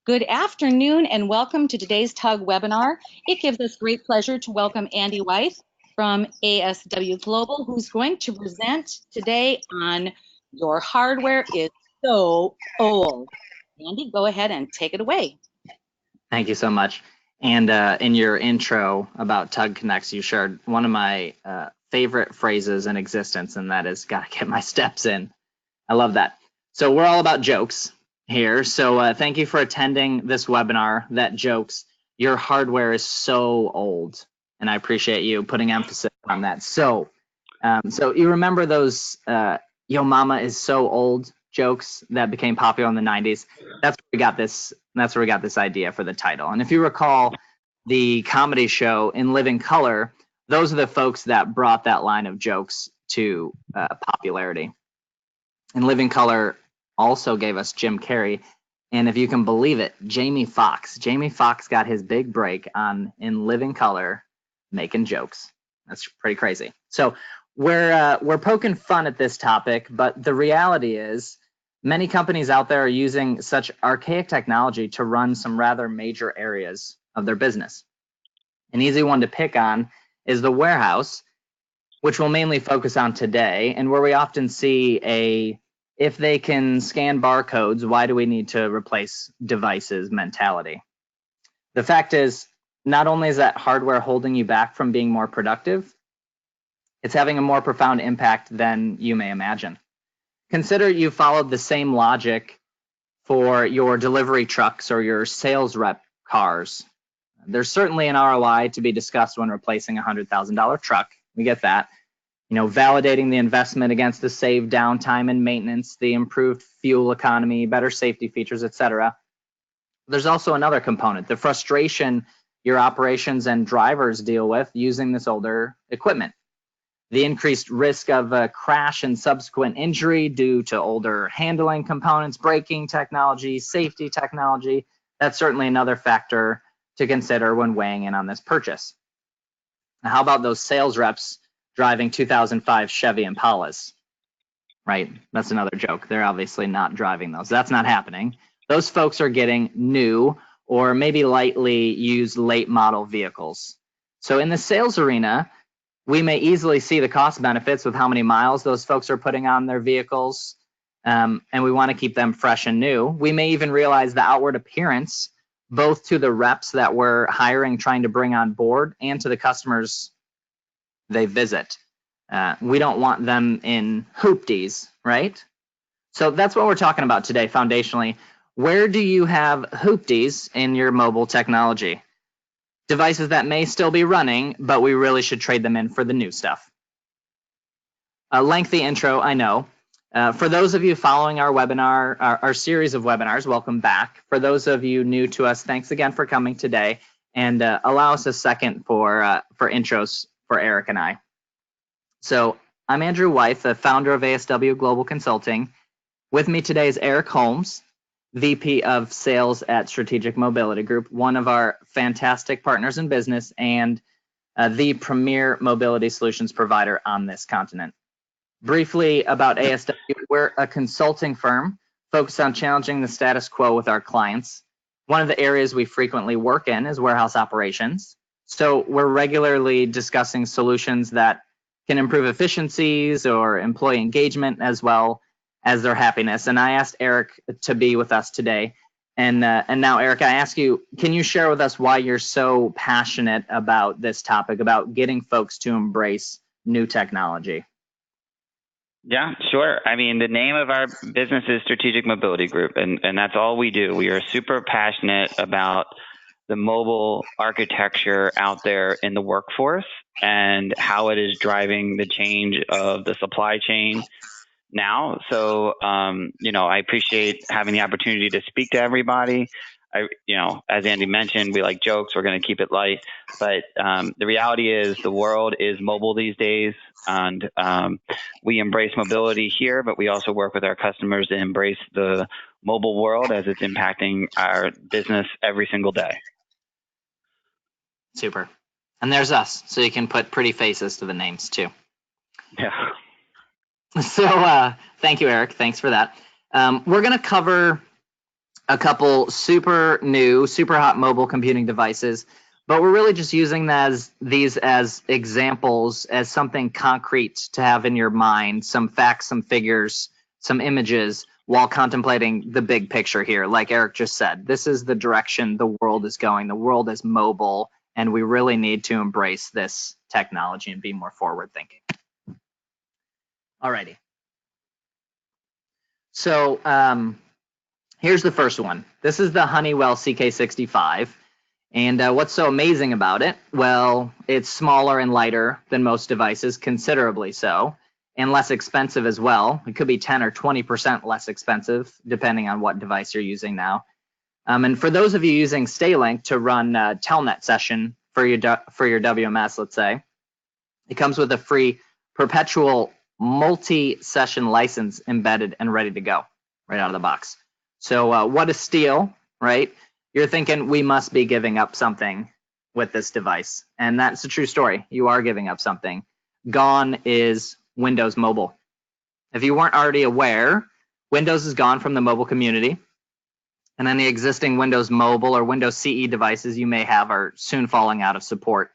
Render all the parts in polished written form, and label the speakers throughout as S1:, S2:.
S1: Good afternoon and welcome to today's TUG webinar. It gives us great pleasure to welcome Andy Weith from ASW Global, who's going to present today on Your Hardware is So Old. Andy, go ahead and take it away.
S2: Thank you so much. And in your intro about TUG Connects, you shared one of my favorite phrases in existence, and that is, gotta get my steps in. I love that. So we're all about jokes here. So thank you for attending this webinar that jokes, your hardware is so old. And I appreciate you putting emphasis on that. So you remember those yo mama is so old jokes that became popular in the 90s? That's where we got this idea for the title. And if you recall the comedy show In Living Color, those are the folks that brought that line of jokes to popularity. In Living Color also gave us Jim Carrey, and if you can believe it, Jamie Foxx got his big break on In Living Color making jokes. That's pretty crazy. So we're poking fun at this topic, but the reality is many companies out there are using such archaic technology to run some rather major areas of their business. An easy one to pick on is the warehouse, which we'll mainly focus on today, and where we often see if they can scan barcodes, why do we need to replace devices mentality? The fact is, not only is that hardware holding you back from being more productive, it's having a more profound impact than you may imagine. Consider you followed the same logic for your delivery trucks or your sales rep cars. There's certainly an ROI to be discussed when replacing a $100,000 truck. We get that. Validating the investment against the saved downtime and maintenance, the improved fuel economy, better safety features, etc. There's also another component, the frustration your operations and drivers deal with using this older equipment. The increased risk of a crash and subsequent injury due to older handling components, braking technology, safety technology. That's certainly another factor to consider when weighing in on this purchase. Now, how about those sales reps driving 2005 Chevy Impalas, right? That's another joke. They're obviously not driving those. That's not happening. Those folks are getting new or maybe lightly used late model vehicles. So in the sales arena, we may easily see the cost benefits with how many miles those folks are putting on their vehicles, and we want to keep them fresh and new. We may even realize the outward appearance, both to the reps that we're hiring, trying to bring on board, and to the customers they visit. We don't want them in hoopties, right? So that's what we're talking about today, foundationally. Where do you have hoopties in your mobile technology? Devices that may still be running, but we really should trade them in for the new stuff. A lengthy intro, I know. For those of you following our webinar, our series of webinars, welcome back. For those of you new to us, thanks again for coming today. And allow us a second for intros for Eric and I. So I'm Andrew Weith, the founder of ASW Global Consulting. With me today is Eric Holmes, VP of Sales at Strategic Mobility Group, one of our fantastic partners in business and the premier mobility solutions provider on this continent. Briefly about ASW, we're a consulting firm focused on challenging the status quo with our clients. One of the areas we frequently work in is warehouse operations. So we're regularly discussing solutions that can improve efficiencies or employee engagement as well as their happiness. And I asked Eric to be with us today. And now, Eric, I ask you, can you share with us why you're so passionate about this topic, about getting folks to embrace new technology?
S3: Yeah, sure. I mean, the name of our business is Strategic Mobility Group, and that's all we do. We are super passionate about the mobile architecture out there in the workforce and how it is driving the change of the supply chain now. So, I appreciate having the opportunity to speak to everybody. As Andy mentioned, we like jokes. We're going to keep it light. But the reality is the world is mobile these days, and we embrace mobility here, but we also work with our customers to embrace the mobile world as it's impacting our business every single day.
S2: Super. And there's us, so you can put pretty faces to the names too.
S3: Yeah.
S2: So thank you, Eric. Thanks for that. We're going to cover a couple super new, super hot mobile computing devices, but we're really just using these as examples, as something concrete to have in your mind, some facts, some figures, some images, while contemplating the big picture here. Like Eric just said, this is the direction the world is going. The world is mobile, and we really need to embrace this technology and be more forward thinking. Alrighty. So here's the first one. This is the Honeywell CK65. And what's so amazing about it? Well, it's smaller and lighter than most devices, considerably so, and less expensive as well. It could be 10 or 20% less expensive, depending on what device you're using now. And for those of you using Staylink to run a Telnet session for your WMS, let's say, it comes with a free perpetual multi-session license embedded and ready to go right out of the box. So what a steal, right? You're thinking we must be giving up something with this device. And that's a true story. You are giving up something. Gone is Windows Mobile. If you weren't already aware, Windows is gone from the mobile community. And any existing Windows Mobile or Windows CE devices you may have are soon falling out of support.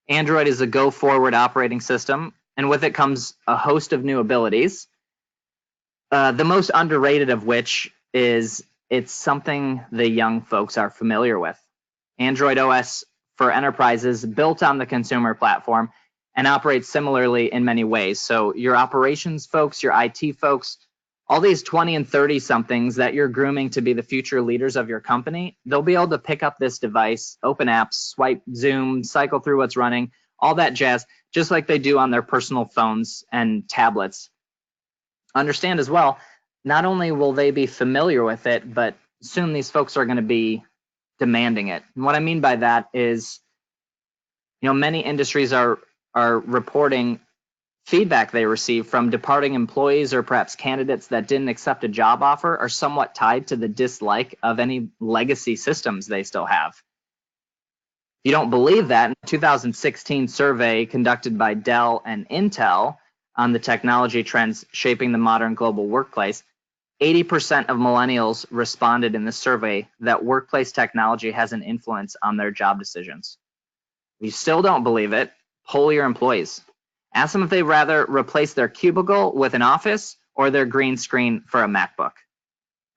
S2: Android is a go-forward operating system, and with it comes a host of new abilities, the most underrated of which is it's something the young folks are familiar with. Android OS for enterprises built on the consumer platform and operates similarly in many ways. So your operations folks, your IT folks, all these 20 and 30 somethings that you're grooming to be the future leaders of your company, they'll be able to pick up this device, open apps, swipe Zoom, cycle through what's running, all that jazz, just like they do on their personal phones and tablets. Understand as well, not only will they be familiar with it, but soon these folks are going to be demanding it. And what I mean by that is, many industries are reporting feedback they receive from departing employees or perhaps candidates that didn't accept a job offer are somewhat tied to the dislike of any legacy systems they still have. If you don't believe that, in a 2016 survey conducted by Dell and Intel on the technology trends shaping the modern global workplace, 80% of millennials responded in the survey that workplace technology has an influence on their job decisions. If you still don't believe it, poll your employees. Ask them if they'd rather replace their cubicle with an office or their green screen for a MacBook.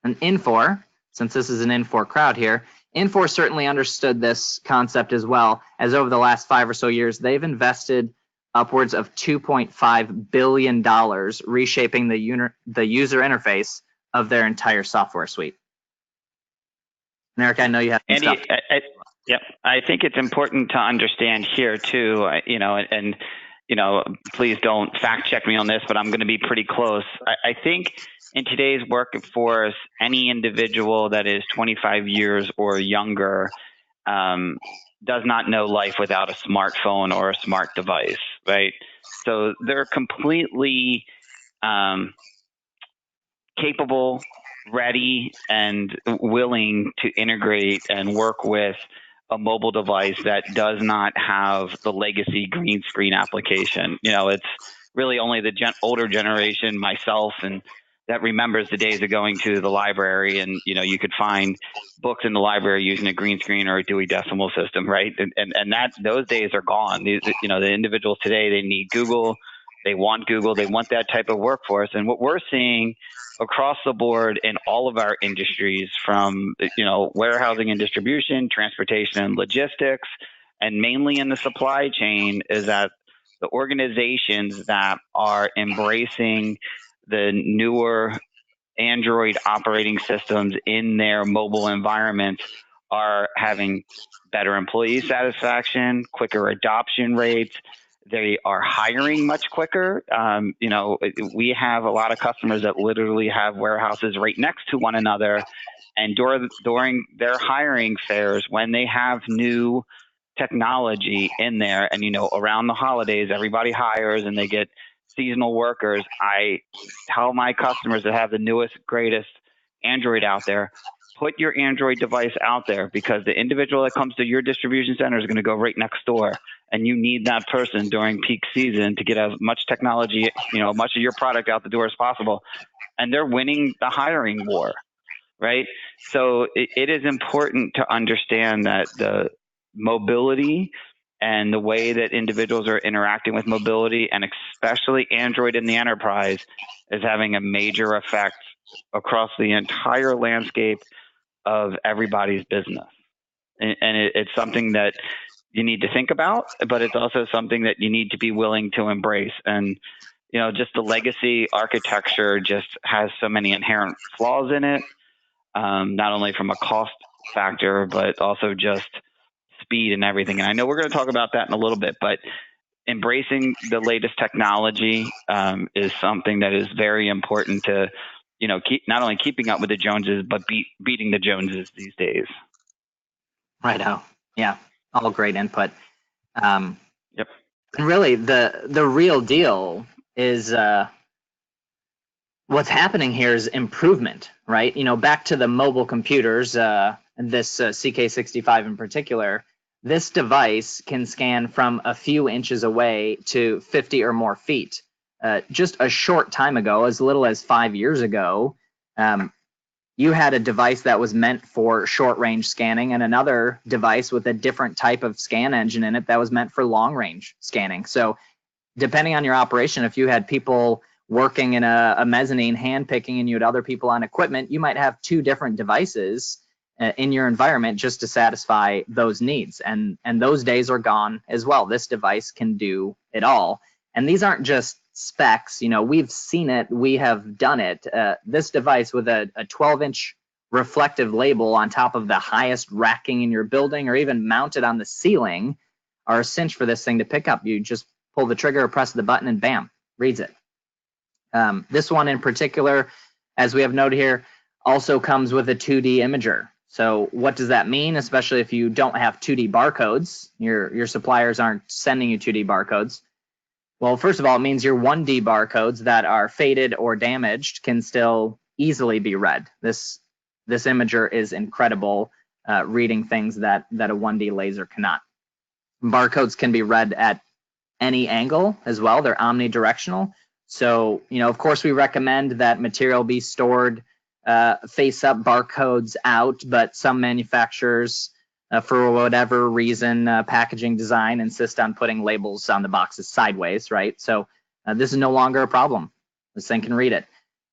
S2: And Infor, since this is an Infor crowd here, Infor certainly understood this concept as well, as over the last 5 or so years, they've invested upwards of $2.5 billion reshaping the user interface of their entire software suite. And Eric, I know you have some
S3: Andy,
S2: stuff.
S3: Yeah, I think it's important to understand here too, and please don't fact check me on this, but I'm going to be pretty close. I think in today's workforce, any individual that is 25 years or younger does not know life without a smartphone or a smart device, right? So they're completely capable, ready, and willing to integrate and work with a mobile device that does not have the legacy green screen application. It's really only the older generation, myself, and that remembers the days of going to the library and, you could find books in the library using a green screen or a Dewey Decimal System, right? And those days are gone. The individuals today, they need Google, they want that type of workforce. And what we're seeing across the board in all of our industries, from warehousing and distribution, transportation and logistics, and mainly in the supply chain, is that the organizations that are embracing the newer Android operating systems in their mobile environments are having better employee satisfaction, quicker adoption rates. They are hiring much quicker. We have a lot of customers that literally have warehouses right next to one another. And during their hiring fairs, when they have new technology in there, and around the holidays, everybody hires and they get seasonal workers, I tell my customers that have the newest, greatest Android out there, put your Android device out there, because the individual that comes to your distribution center is going to go right next door, and you need that person during peak season to get as much technology, much of your product out the door as possible. And they're winning the hiring war. right? So it is important to understand that the mobility and the way that individuals are interacting with mobility, and especially Android in the enterprise, is having a major effect across the entire landscape of everybody's business. And it's something that you need to think about, but it's also something that you need to be willing to embrace. And, you know, just the legacy architecture just has so many inherent flaws in it, not only from a cost factor, but also just speed and everything. And I know we're going to talk about that in a little bit, but embracing the latest technology is something that is very important to, you know, keep not only keeping up with the Joneses, but beating the Joneses these days.
S2: Right. Oh, yeah. All great input.
S3: Yep.
S2: And really, the real deal is what's happening here is improvement, right? You know, back to the mobile computers, and this CK65 in particular. This device can scan from a few inches away to 50 or more feet. Just a short time ago, as little as 5 years ago, you had a device that was meant for short-range scanning and another device with a different type of scan engine in it that was meant for long-range scanning. So depending on your operation, if you had people working in a mezzanine hand-picking and you had other people on equipment, you might have two different devices in your environment just to satisfy those needs. And those days are gone as well. This device can do it all. And these aren't just specs. You know, we've seen it, we have done it. This device with a 12-inch reflective label on top of the highest racking in your building, or even mounted on the ceiling, are a cinch for this thing to pick up. You just pull the trigger, press the button, and bam, reads it. This one in particular, as we have noted here, also comes with a 2D imager. So what does that mean, especially if you don't have 2D barcodes? Your suppliers aren't sending you 2D barcodes. Well, first of all, it means your 1D barcodes that are faded or damaged can still easily be read. This imager is incredible, reading things that a 1D laser cannot. Barcodes can be read at any angle as well. They're omnidirectional. So, you know, of course, we recommend that material be stored face up, barcodes out, but some manufacturers, for whatever reason, packaging design, insist on putting labels on the boxes sideways, right? So this is no longer a problem. This thing can read it.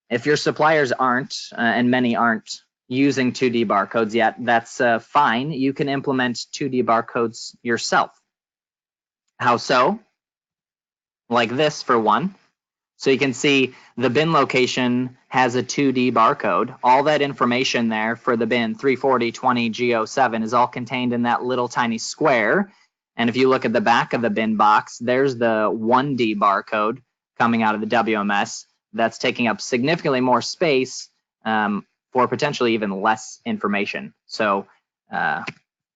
S2: If your suppliers aren't, and many aren't, using 2D barcodes yet, that's fine. You can implement 2D barcodes yourself. How so? Like this, for one. So you can see the bin location has a 2D barcode. All that information there for the bin 34020G07 is all contained in that little tiny square. And if you look at the back of the bin box, there's the 1D barcode coming out of the WMS that's taking up significantly more space for potentially even less information. So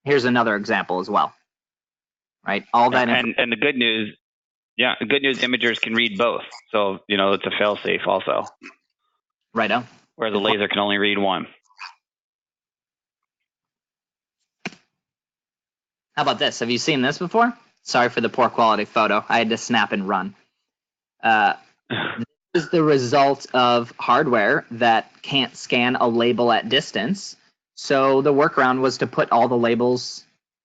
S2: here's another example as well, right? All that
S3: and the good news. Yeah, the good news, imagers can read both. So, you know, it's a fail-safe also.
S2: Right on.
S3: Where the laser can only read one.
S2: How about this? Have you seen this before? Sorry for the poor quality photo. I had to snap and run. This is the result of hardware that can't scan a label at distance. So the workaround was to put all the labels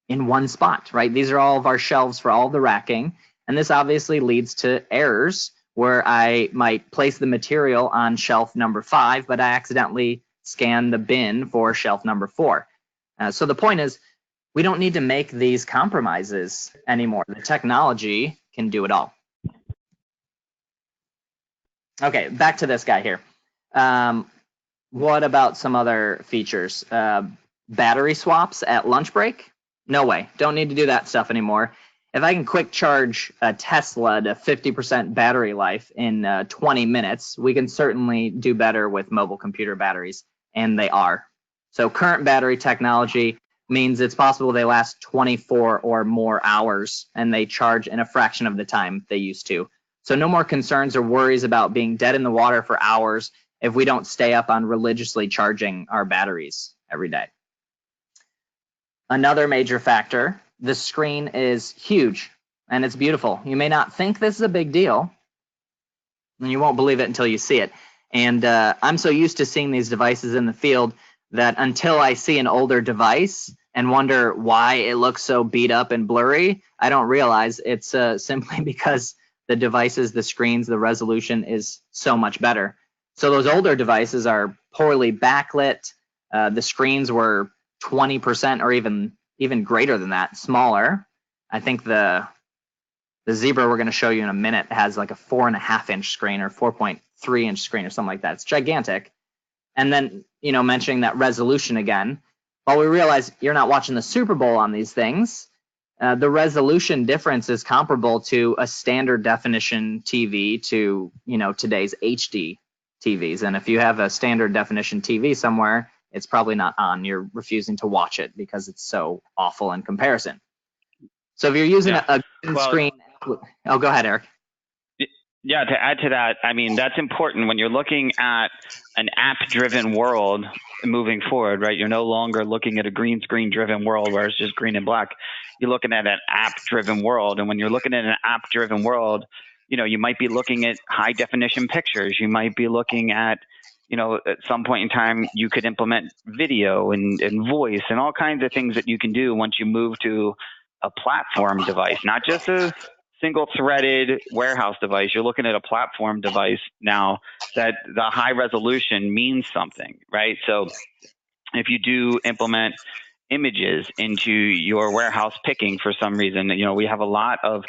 S2: in one spot, right? These are all of our shelves for all the racking. And this obviously leads to errors where I might place the material on shelf number 5, but I accidentally scan the bin for shelf number 4. So the point is, we don't need to make these compromises anymore. The technology can do it all. Okay, back to this guy here. What about some other features? Battery swaps at lunch break? No way. Don't need to do that stuff anymore. If I can quick charge a Tesla to 50% battery life in 20 minutes, we can certainly do better with mobile computer batteries, and they are. So current battery technology means it's possible they last 24 or more hours, and they charge in a fraction of the time they used to. So no more concerns or worries about being dead in the water for hours if we don't stay up on religiously charging our batteries every day. Another major factor, the screen is huge and it's beautiful. You may not think this is a big deal, and you won't believe it until you see it. And I'm so used to seeing these devices in the field, that until I see an older device and wonder why it looks so beat up and blurry, I don't realize it's simply because the devices, the screens, the resolution is so much better. So those older devices are poorly backlit. The screens were 20% or even greater than that, smaller. I think the Zebra we're going to show you in a minute has like a 4.5-inch screen or 4.3-inch screen or something like that. It's gigantic. And then, mentioning that resolution again, while we realize you're not watching the Super Bowl on these things, the resolution difference is comparable to a standard definition TV to, today's HD TVs. And if you have a standard definition TV somewhere, it's probably not on. You're refusing to watch it because it's so awful in comparison. So if you're using a screen, oh, go ahead, Eric.
S3: Yeah, to add to that, I mean, that's important when you're looking at an app-driven world moving forward, right? You're no longer looking at a green screen-driven world where it's just green and black. You're looking at an app-driven world. And when you're looking at an app-driven world, you might be looking at high-definition pictures. You might be looking at, at some point in time, you could implement video and voice and all kinds of things that you can do once you move to a platform device, not just a single-threaded warehouse device. You're looking at a platform device now that the high resolution means something, right? So if you do implement images into your warehouse picking for some reason, we have a lot of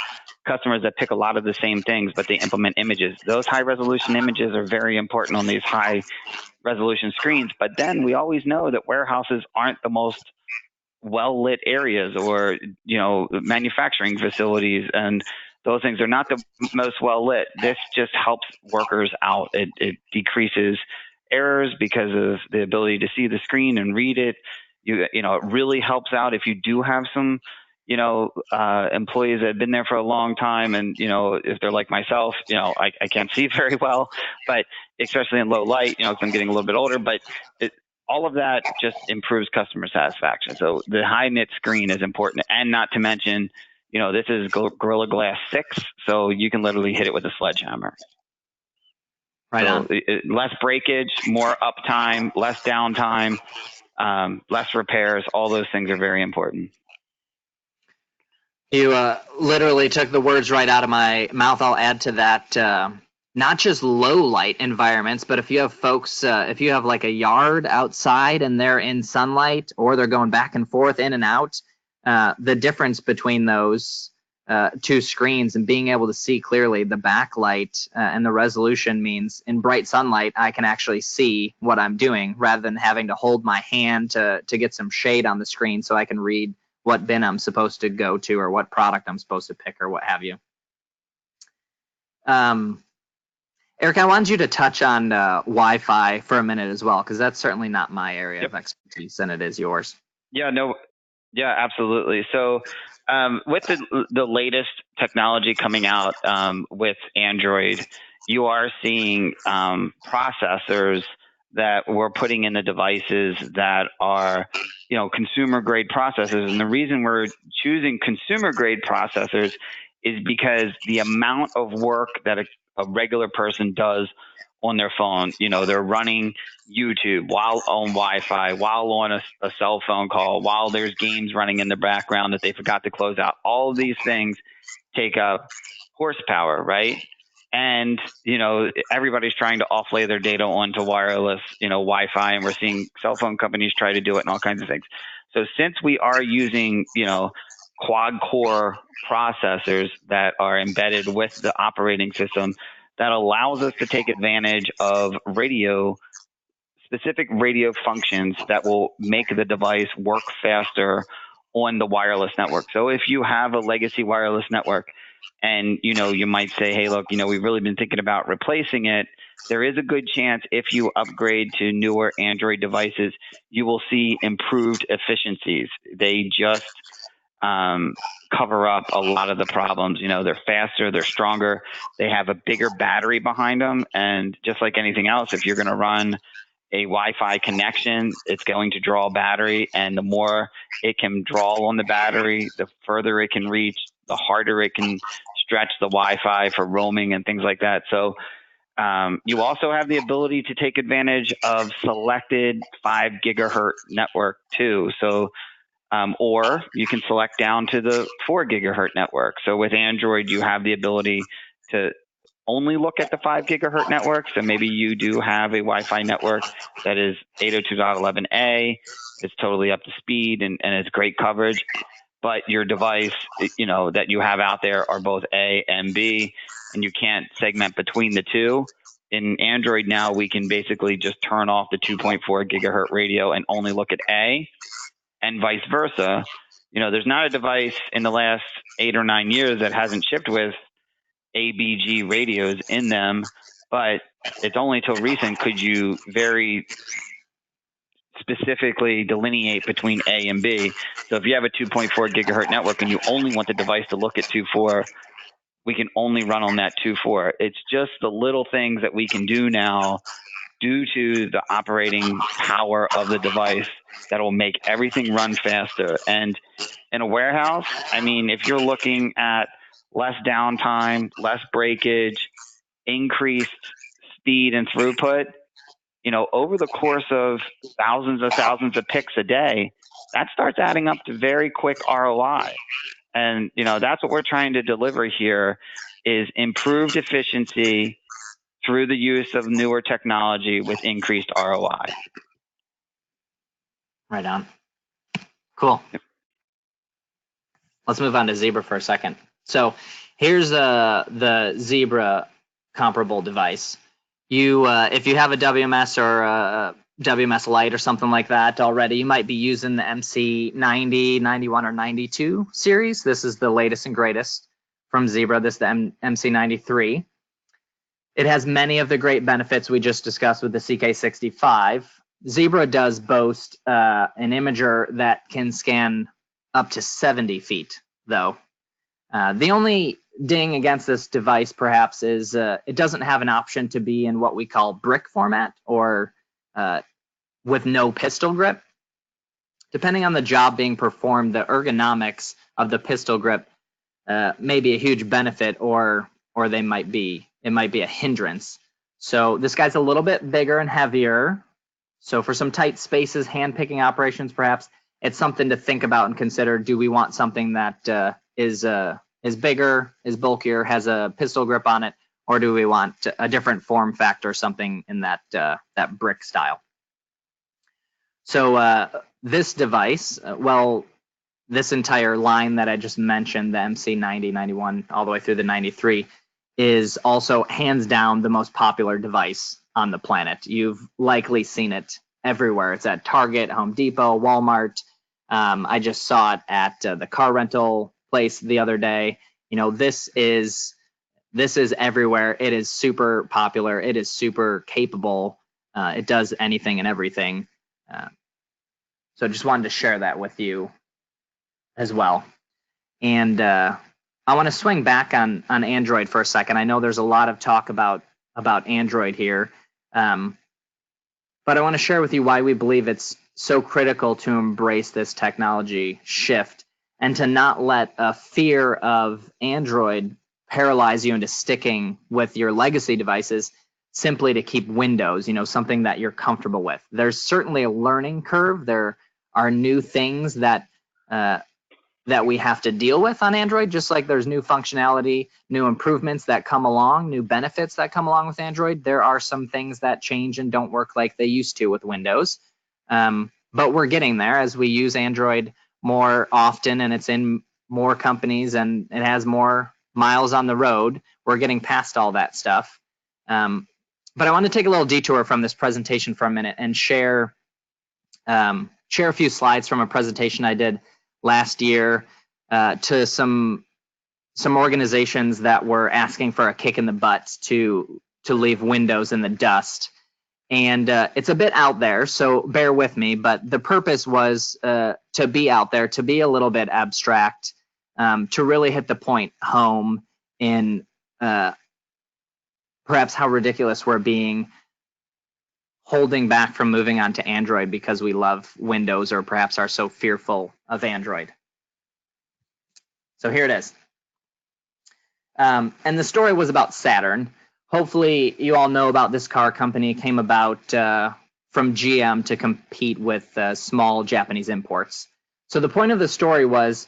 S3: customers that pick a lot of the same things, but they implement images. Those high-resolution images are very important on these high-resolution screens. But then we always know that warehouses aren't the most well-lit areas or, manufacturing facilities, and those things are not the most well-lit. This just helps workers out. It decreases errors because of the ability to see the screen and read it. It really helps out if you do have some, employees that have been there for a long time, and, if they're like myself, I can't see very well, but especially in low light, because I'm getting a little bit older, but all of that just improves customer satisfaction. So the high nit screen is important, and not to mention, this is Gorilla Glass 6, so you can literally hit it with a sledgehammer.
S2: Right
S3: so
S2: on.
S3: Less breakage, more uptime, less downtime, less repairs. All those things are very important.
S2: You literally took the words right out of my mouth. I'll add to that. Not just low light environments, but if you have folks, if you have like a yard outside and they're in sunlight or they're going back and forth in and out, the difference between those two screens and being able to see clearly the backlight and the resolution means in bright sunlight, I can actually see what I'm doing rather than having to hold my hand to get some shade on the screen so I can read what bin I'm supposed to go to or what product I'm supposed to pick or what have you. Eric, I wanted you to touch on Wi-Fi for a minute as well, because that's certainly not my area of expertise, and it is yours.
S3: Yeah, absolutely. So with the latest technology coming out with Android, you are seeing processors that we're putting in the devices that are, consumer grade processors. And the reason we're choosing consumer grade processors is because the amount of work that a regular person does on their phone, they're running YouTube while on Wi-Fi, while on a cell phone call, while there's games running in the background that they forgot to close out. All of these things take up horsepower, right? And, everybody's trying to offload their data onto wireless, Wi-Fi, and we're seeing cell phone companies try to do it and all kinds of things. So since we are using, quad core processors that are embedded with the operating system, that allows us to take advantage of specific radio functions that will make the device work faster on the wireless network. So if you have a legacy wireless network and, you might say, hey, look, we've really been thinking about replacing it, there is a good chance if you upgrade to newer Android devices, you will see improved efficiencies. They just cover up a lot of the problems. They're faster, they're stronger, they have a bigger battery behind them. And just like anything else, if you're going to run a Wi-Fi connection, it's going to draw battery, and the more it can draw on the battery, the further it can reach, the harder it can stretch the Wi-Fi for roaming and things like that. So You also have the ability to take advantage of selected 5 gigahertz network too. So, or you can select down to the 4 gigahertz network. So with Android, you have the ability to only look at the 5 gigahertz network. So maybe you do have a Wi-Fi network that is 802.11a. It's totally up to speed and it's great coverage. But your device, that you have out there are both A and B, and you can't segment between the two. In Android now, we can basically just turn off the 2.4 gigahertz radio and only look at A, and vice versa. There's not a device in the last 8 or 9 years that hasn't shipped with ABG radios in them, but it's only till recent could you very specifically delineate between A and B. So if you have a 2.4 gigahertz network and you only want the device to look at 2.4, we can only run on that 2.4. It's just the little things that we can do now due to the operating power of the device that will make everything run faster. And in a warehouse, if you're looking at less downtime, less breakage, increased speed and throughput, over the course of thousands of picks a day, that starts adding up to very quick ROI. And, that's what we're trying to deliver here is improved efficiency through the use of newer technology with increased ROI.
S2: Right on. Cool. Let's move on to Zebra for a second. So here's the Zebra comparable device. If you have a WMS or a WMS Lite or something like that already, you might be using the MC90, 91, or 92 series. This is the latest and greatest from Zebra. This is the MC93. It has many of the great benefits we just discussed with the CK65. Zebra does boast an imager that can scan up to 70 feet, though. The only ding against this device, perhaps, is it doesn't have an option to be in what we call brick format or with no pistol grip. Depending on the job being performed, the ergonomics of the pistol grip may be a huge benefit, or it might be a hindrance. So this guy's a little bit bigger and heavier. So for some tight spaces, hand-picking operations, perhaps, it's something to think about and consider. Do we want something that is bigger, is bulkier, has a pistol grip on it, or do we want a different form factor, something in that brick style? So this device, this entire line that I just mentioned, the MC90, 91, all the way through the 93, is also hands down the most popular device on the planet. You've likely seen it everywhere. It's at Target, Home Depot, Walmart. I just saw it at the car rental place the other day. This is everywhere. It is super popular. It is super capable. It does anything and everything. So I just wanted to share that with you as well. And I want to swing back on Android for a second. I know there's a lot of talk about Android here, but I want to share with you why we believe it's so critical to embrace this technology shift and to not let a fear of Android paralyze you into sticking with your legacy devices simply to keep Windows, something that you're comfortable with. There's certainly a learning curve. There are new things that we have to deal with on Android, just like there's new functionality, new improvements that come along, new benefits that come along with Android. There are some things that change and don't work like they used to with Windows. But we're getting there as we use Android more often, and it's in more companies and it has more miles on the road. We're getting past all that stuff. But I want to take a little detour from this presentation for a minute and share a few slides from a presentation I did last year to some organizations that were asking for a kick in the butt to leave Windows in the dust. And it's a bit out there, so bear with me, but the purpose was to be out there, to be a little bit abstract, to really hit the point home in perhaps how ridiculous we're being, holding back from moving on to Android because we love Windows or perhaps are so fearful of Android. So here it is. And the story was about Saturn. hopefully you all know about this car company. It came about from GM to compete with small Japanese imports. So the point of the story was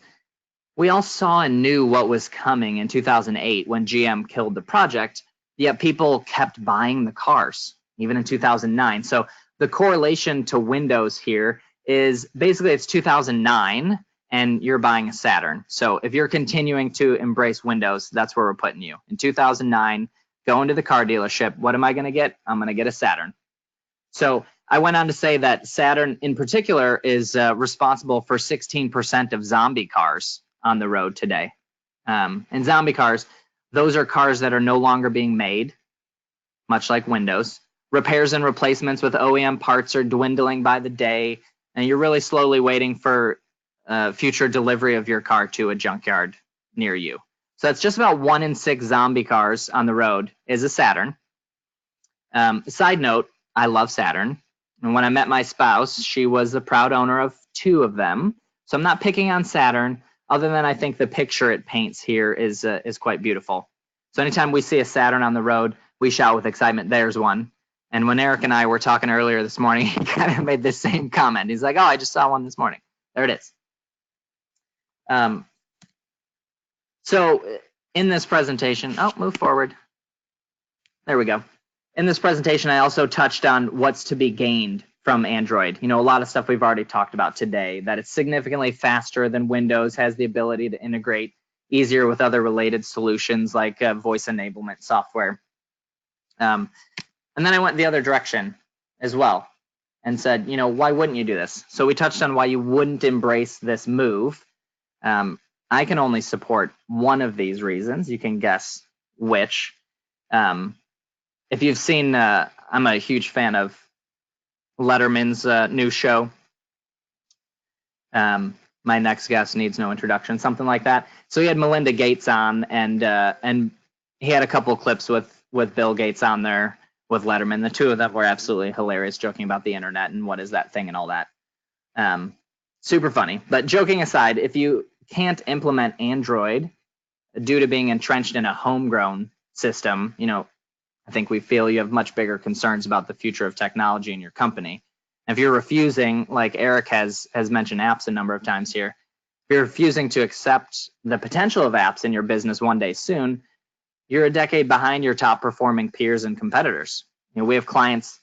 S2: we all saw and knew what was coming in 2008 when GM killed the project, yet people kept buying the cars, even in 2009. So the correlation to Windows here is basically it's 2009 and you're buying a Saturn. So if you're continuing to embrace Windows, that's where we're putting you. In 2009, going to the car dealership, what am I going to get? I'm going to get a Saturn. So I went on to say that Saturn in particular is responsible for 16% of zombie cars on the road today. And zombie cars, those are cars that are no longer being made, much like Windows. Repairs and replacements with OEM parts are dwindling by the day, and you're really slowly waiting for future delivery of your car to a junkyard near you. So that's just about 1 in 6 zombie cars on the road is a Saturn. Side note, I love Saturn. And when I met my spouse, she was the proud owner of 2 of them. So I'm not picking on Saturn, other than I think the picture it paints here is quite beautiful. So anytime we see a Saturn on the road, we shout with excitement, there's one. And when Eric and I were talking earlier this morning, he kind of made this same comment. He's like, oh, I just saw one this morning. There it is. So in this presentation, move forward. There we go. In this presentation, I also touched on what's to be gained from Android. You know, a lot of stuff we've already talked about today, that it's significantly faster than Windows, has the ability to integrate easier with other related solutions like voice enablement software. And then I went the other direction as well and said, you know, why wouldn't you do this? So we touched on why you wouldn't embrace this move. I can only support one of these reasons. You can guess which. If you've seen, I'm a huge fan of Letterman's new show. My next guest needs no introduction, something like that. So he had Melinda Gates on, and he had a couple of clips with Bill Gates on there with Letterman. The 2 of them were absolutely hilarious, joking about the internet and what is that thing and all that. Super funny. But joking aside, if you can't implement Android due to being entrenched in a homegrown system, you know, I think we feel you have much bigger concerns about the future of technology in your company. If you're refusing, like Eric has mentioned apps a number of times here, if you're refusing to accept the potential of apps in your business one day soon, you're a decade behind your top performing peers and competitors. You know, we have clients,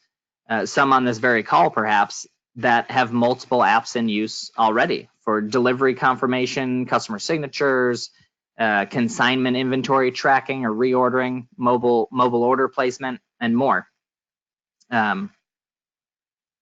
S2: some on this very call perhaps, that have multiple apps in use already for delivery confirmation, customer signatures, consignment inventory tracking or reordering, mobile order placement, and more.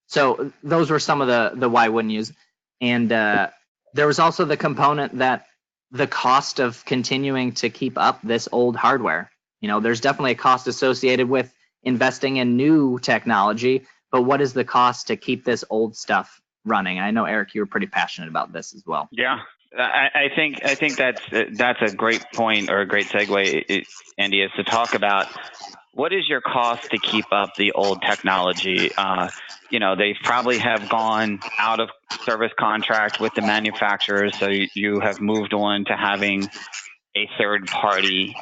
S2: So those were some of the why wouldn't use. And there was also the component that the cost of continuing to keep up this old hardware. You know, there's definitely a cost associated with investing in new technology, but what is the cost to keep this old stuff running? I know, Eric, you were pretty passionate about this as well.
S3: Yeah. I think that's a great point, or a great segue, Andy, is to talk about what is your cost to keep up the old technology. You know, they probably have gone out of service contract with the manufacturers, so you have moved on to having a third party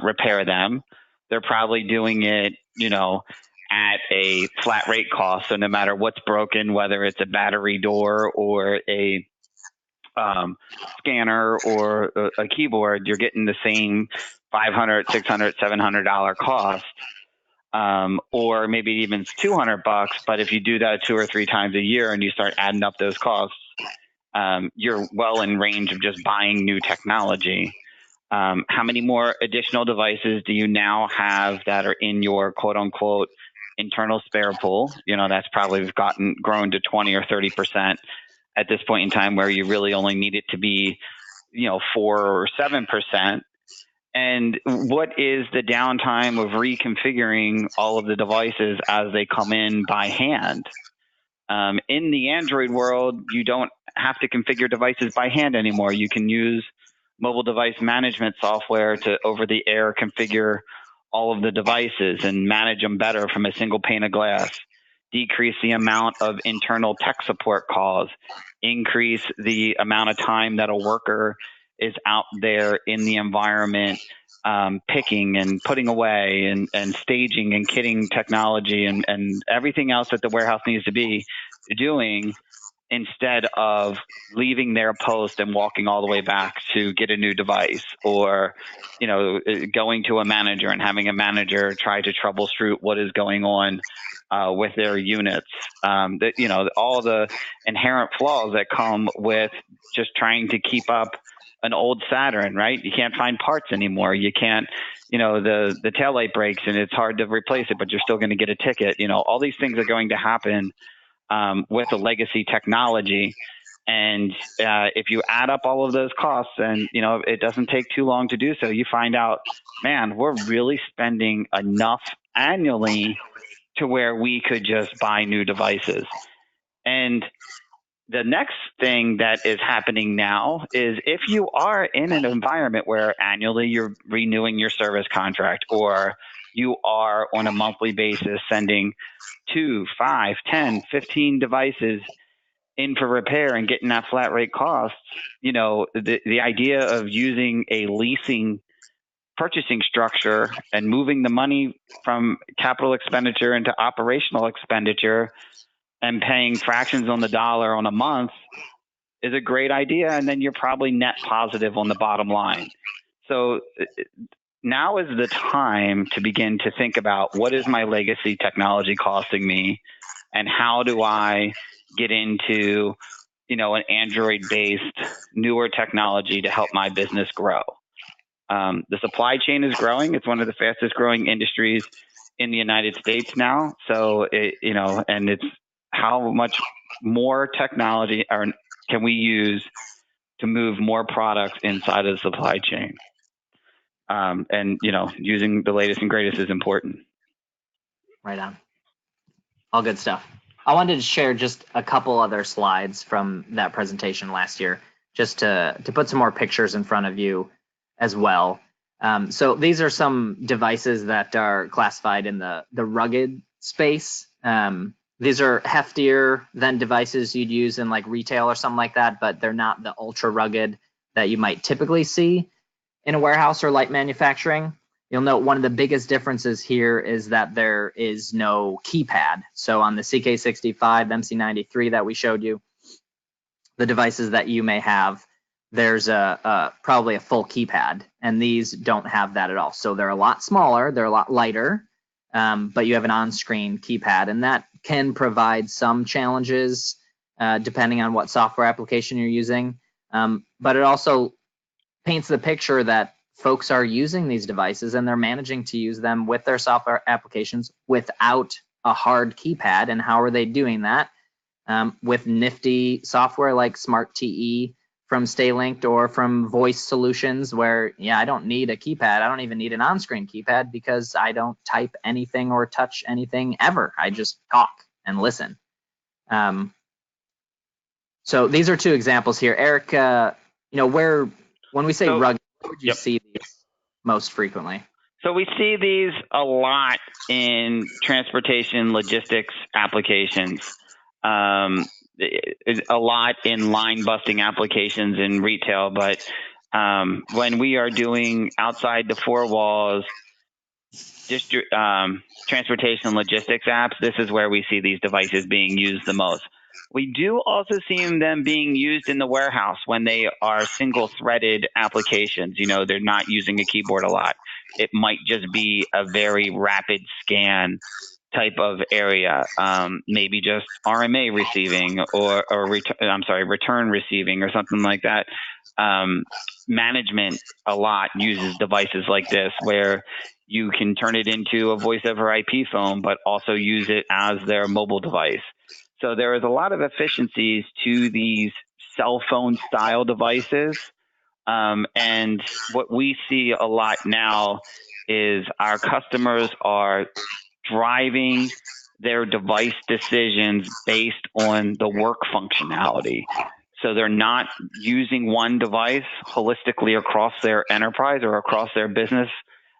S3: repair them. They're probably doing it, you know, at a flat rate cost. So no matter what's broken, whether it's a battery door or a scanner or a keyboard, you're getting the same $500, $600, $700 cost, or maybe even $200. But if you do that 2 or 3 times a year and you start adding up those costs, you're well in range of just buying new technology. How many more additional devices do you now have that are in your quote unquote internal spare pool? You know, that's probably grown to 20 or 30% at this point in time, where you really only need it to be, you know, 4 or 7%. And what is the downtime of reconfiguring all of the devices as they come in by hand? In the Android world, you don't have to configure devices by hand anymore. You can use mobile device management software to over-the-air configure all of the devices and manage them better from a single pane of glass, decrease the amount of internal tech support calls, increase the amount of time that a worker is out there in the environment picking and putting away and staging and kitting technology and everything else that the warehouse needs to be doing, instead of leaving their post and walking all the way back to get a new device, or going to a manager and having a manager try to troubleshoot what is going on with their units. All the inherent flaws that come with just trying to keep up an old Saturn, right? You can't find parts anymore. You can't, the taillight breaks and it's hard to replace it, but you're still going to get a ticket. All these things are going to happen with the legacy technology. And if you add up all of those costs, and it doesn't take too long to do so, you find out, man, we're really spending enough annually to where we could just buy new devices. And the next thing that is happening now is, if you are in an environment where annually you're renewing your service contract, or you are on a monthly basis sending 2, 5, 10, 15 devices in for repair and getting that flat rate costs, the idea of using a leasing purchasing structure and moving the money from capital expenditure into operational expenditure and paying fractions on the dollar on a month is a great idea. And then you're probably net positive on the bottom line. So now is the time to begin to think about, what is my legacy technology costing me, and how do I get into an Android-based newer technology to help my business grow. The supply chain is growing. It's one of the fastest growing industries in the United States now. So, and it's how much more technology can we use to move more products inside of the supply chain. And, using the latest and greatest is important.
S2: Right on. All good stuff. I wanted to share just a couple other slides from that presentation last year, just to put some more pictures in front of you as well. So these are some devices that are classified in the rugged space. These are heftier than devices you'd use in like retail or something like that, but they're not the ultra rugged that you might typically see in a warehouse or light manufacturing. You'll note one of the biggest differences here is that there is no keypad. So on the CK65, MC93 that we showed you, the devices that you may have, there's probably a full keypad, and these don't have that at all. So they're a lot smaller, they're a lot lighter, but you have an on-screen keypad, and that can provide some challenges depending on what software application you're using. But it also paints the picture that folks are using these devices and they're managing to use them with their software applications without a hard keypad. And how are they doing that? With nifty software like SmartTE from StayLinked, or from voice solutions where, I don't need a keypad. I don't even need an on-screen keypad because I don't type anything or touch anything ever. I just talk and listen. So these are two examples here. Eric, when we say rugged, where would you see these most frequently?
S3: So we see these a lot in transportation logistics applications, a lot in line busting applications in retail. But when we are doing outside the four walls transportation logistics apps, this is where we see these devices being used the most. We do also see them being used in the warehouse when they are single-threaded applications. They're not using a keyboard a lot. It might just be a very rapid scan type of area, maybe just RMA receiving or return receiving or something like that. Management a lot uses devices like this, where you can turn it into a voice over IP phone, but also use it as their mobile device. So there is a lot of efficiencies to these cell phone style devices. And what we see a lot now is our customers are driving their device decisions based on the work functionality. So they're not using one device holistically across their enterprise or across their business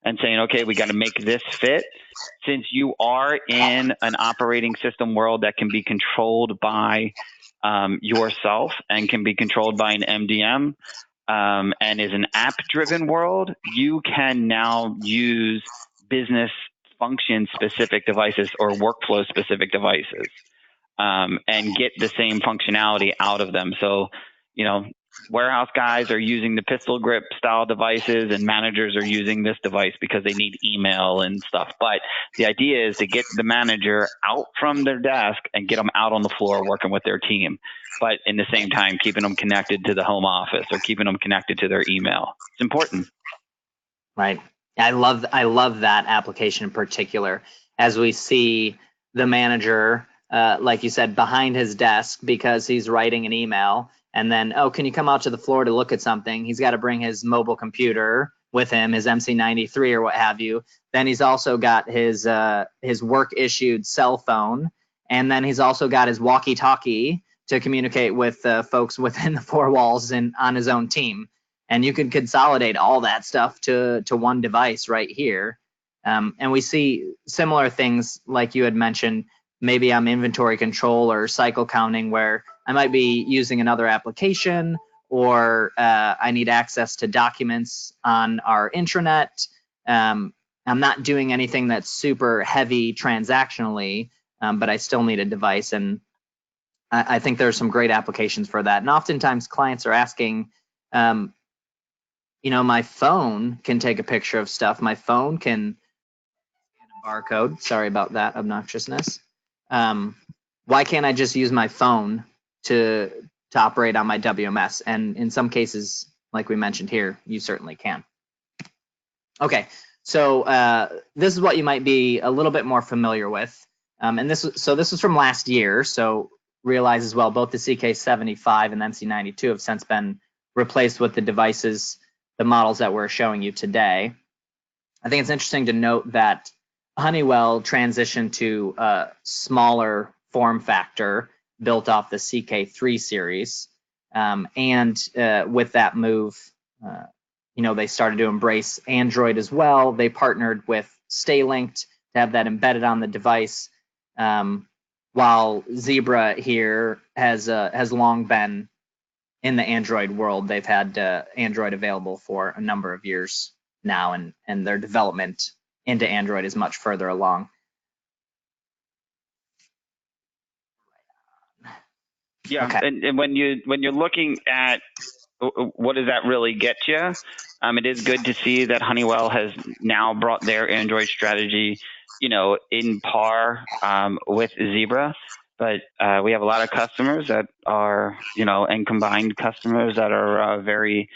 S3: and saying, okay, we got to make this fit. Since you are in an operating system world that can be controlled by yourself and can be controlled by an MDM, and is an app-driven world, you can now use business function-specific devices or workflow-specific devices, and get the same functionality out of them. So, warehouse guys are using the pistol grip style devices, and managers are using this device because they need email and stuff. But the idea is to get the manager out from their desk and get them out on the floor working with their team, but in the same time keeping them connected to the home office or keeping them connected to their email. It's important.
S2: Right. I love that application in particular, as we see the manager, like you said, behind his desk because he's writing an email, and then, oh, can you come out to the floor to look at something? He's got to bring his mobile computer with him, his MC93 or what have you. Then he's also got his work issued cell phone, and then he's also got his walkie-talkie to communicate with folks within the four walls and on his own team. And you can consolidate all that stuff to one device right here. And we see similar things like you had mentioned. Maybe I'm inventory control or cycle counting, where I might be using another application, or I need access to documents on our intranet. I'm not doing anything that's super heavy transactionally, but I still need a device. And I think there's some great applications for that. And oftentimes clients are asking, my phone can take a picture of stuff. My phone can scan a barcode. Sorry about that obnoxiousness. Why can't I just use my phone to operate on my WMS? And in some cases, like we mentioned here, you certainly can. Okay, so this is what you might be a little bit more familiar with. And this was from last year. So realize as well, both the CK75 and the MC92 have since been replaced with the devices, the models that we're showing you today. I think it's interesting to note that Honeywell transitioned to a smaller form factor built off the CK3 series. And with that move, they started to embrace Android as well. They partnered with Stay Linked to have that embedded on the device, while Zebra here has long been in the Android world. They've had Android available for a number of years now, and their development into Android is much further along.
S3: Yeah,
S2: okay.
S3: and when you're looking at what does that really get you, it is good to see that Honeywell has now brought their Android strategy, in par with Zebra. But we have a lot of customers that are, and combined customers that are very,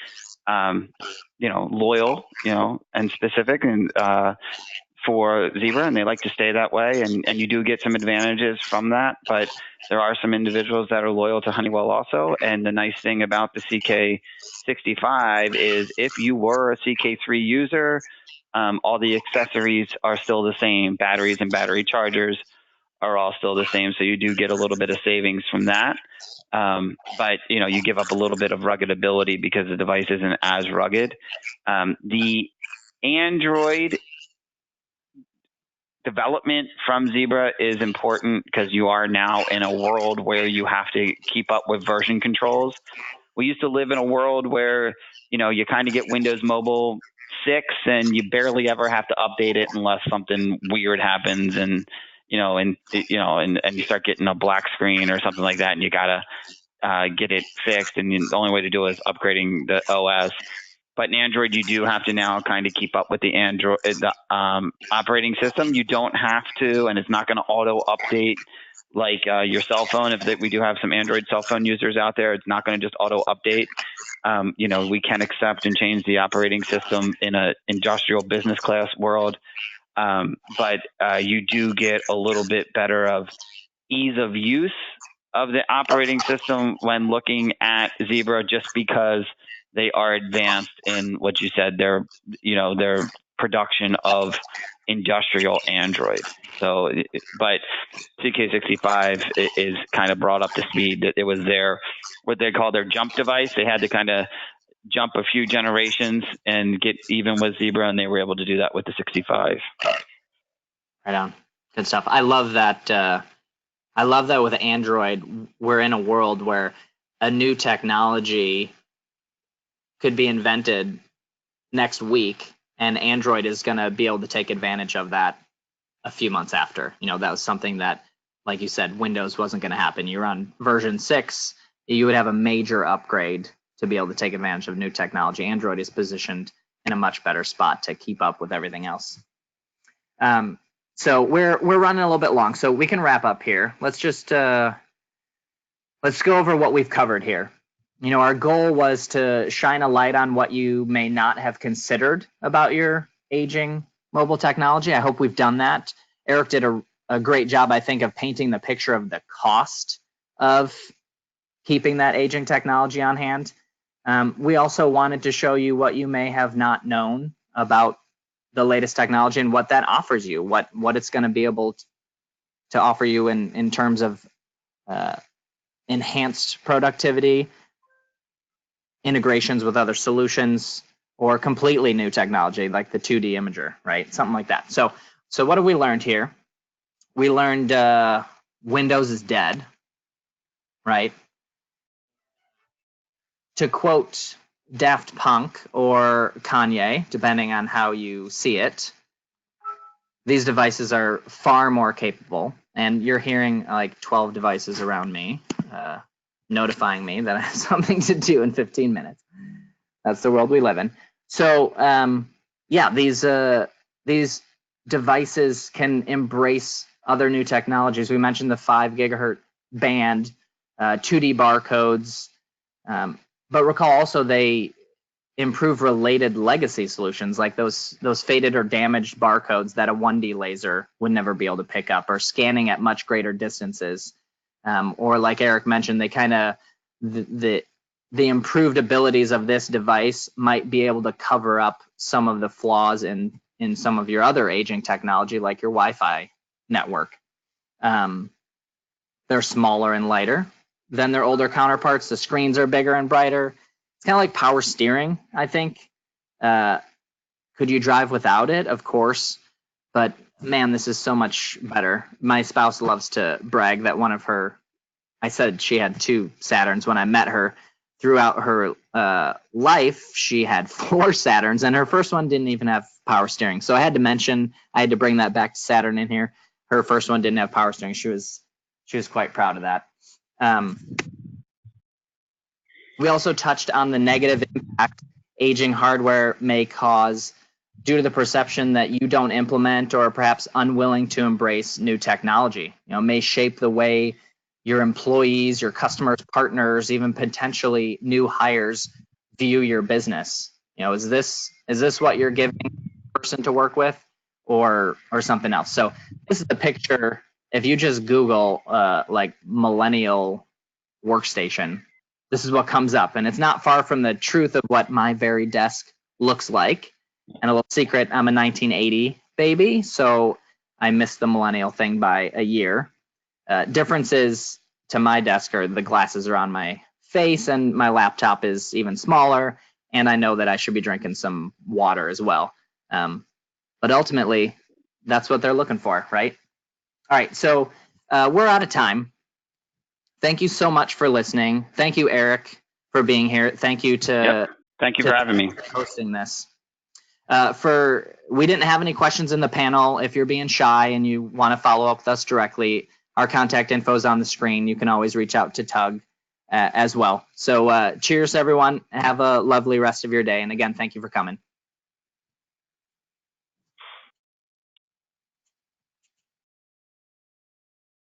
S3: loyal, and specific, and for Zebra, and they like to stay that way. And you do get some advantages from that, but there are some individuals that are loyal to Honeywell also. And the nice thing about the CK65 is if you were a CK3 user, all the accessories are still the same. Batteries and battery chargers are all still the same. So you do get a little bit of savings from that. But, you give up a little bit of rugged ability because the device isn't as rugged. The Android development from Zebra is important because you are now in a world where you have to keep up with version controls. We used to live in a world where, you kind of get Windows Mobile 6 and you barely ever have to update it unless something weird happens, and you start getting a black screen or something like that, and you gotta get it fixed, and the only way to do it is upgrading the OS. But in Android, you do have to now kind of keep up with the Android operating system. You don't have to, and it's not going to auto update like your cell phone. We do have some Android cell phone users out there, it's not going to just auto update. We can accept and change the operating system in an industrial business class world, but you do get a little bit better of ease of use of the operating system when looking at Zebra, just because they are advanced in what you said, their production of industrial Android. So, but CK65 is kind of brought up to speed. That it was what they call their jump device. They had to kind of jump a few generations and get even with Zebra, and they were able to do that with the 65.
S2: Right on. Good stuff. I love that. I love that with Android, we're in a world where a new technology could be invented next week, and Android is going to be able to take advantage of that a few months after. That was something that, like you said, Windows wasn't going to happen. You're on version 6, you would have a major upgrade to be able to take advantage of new technology. Android is positioned in a much better spot to keep up with everything else. So we're running a little bit long, so we can wrap up here. Let's just let's go over what we've covered here. Our goal was to shine a light on what you may not have considered about your aging mobile technology. I hope we've done that. Eric did a great job, I think, of painting the picture of the cost of keeping that aging technology on hand. We also wanted to show you what you may have not known about the latest technology and what that offers you, what it's going to be able to offer you in terms of enhanced productivity, integrations with other solutions, or completely new technology like the 2D imager, right? Something like that. So what have we learned here? We learned Windows is dead, right? To quote Daft Punk or Kanye, depending on how you see it, these devices are far more capable. And you're hearing like 12 devices around me notifying me that I have something to do in 15 minutes. That's the world we live in. So yeah, these devices can embrace other new technologies. We mentioned the 5 gigahertz band, 2D barcodes, but recall also they improve related legacy solutions like those faded or damaged barcodes that a 1D laser would never be able to pick up, or scanning at much greater distances. Or like Eric mentioned, they kind of the improved abilities of this device might be able to cover up some of the flaws in some of your other aging technology, like your Wi-Fi network. They're smaller and lighter than their older counterparts. The screens are bigger and brighter. It's kind of like power steering, I think. Could you drive without it? Of course. But man, this is so much better. My spouse loves to brag that one of her, I said she had 2 Saturns when I met her. Throughout her life, she had 4 Saturns, and her first one didn't even have power steering. So I had to bring that back to Saturn in here. Her first one didn't have power steering. She was quite proud of that. We also touched on the negative impact aging hardware may cause due to the perception that you don't implement or perhaps unwilling to embrace new technology. May shape the way your employees, your customers, partners, even potentially new hires view your business. Is this what you're giving a person to work with, or something else? So this is the picture. If you just Google like millennial workstation, this is what comes up, and it's not far from the truth of what my very desk looks like. And a little secret, I'm a 1980 baby, so I missed the millennial thing by a year. Differences to my desk are the glasses are on my face, and my laptop is even smaller, and I know that I should be drinking some water as well. But ultimately, that's what they're looking for, right? All right, so we're out of time. Thank you so much for listening. Thank you, Eric, for being here. Thank you
S3: Thank you for having me.
S2: Hosting this. We didn't have any questions in the panel. If you're being shy and you want to follow up with us directly, our contact info is on the screen. You can always reach out to TUG as well. So cheers, everyone. Have a lovely rest of your day. And again, thank you for coming.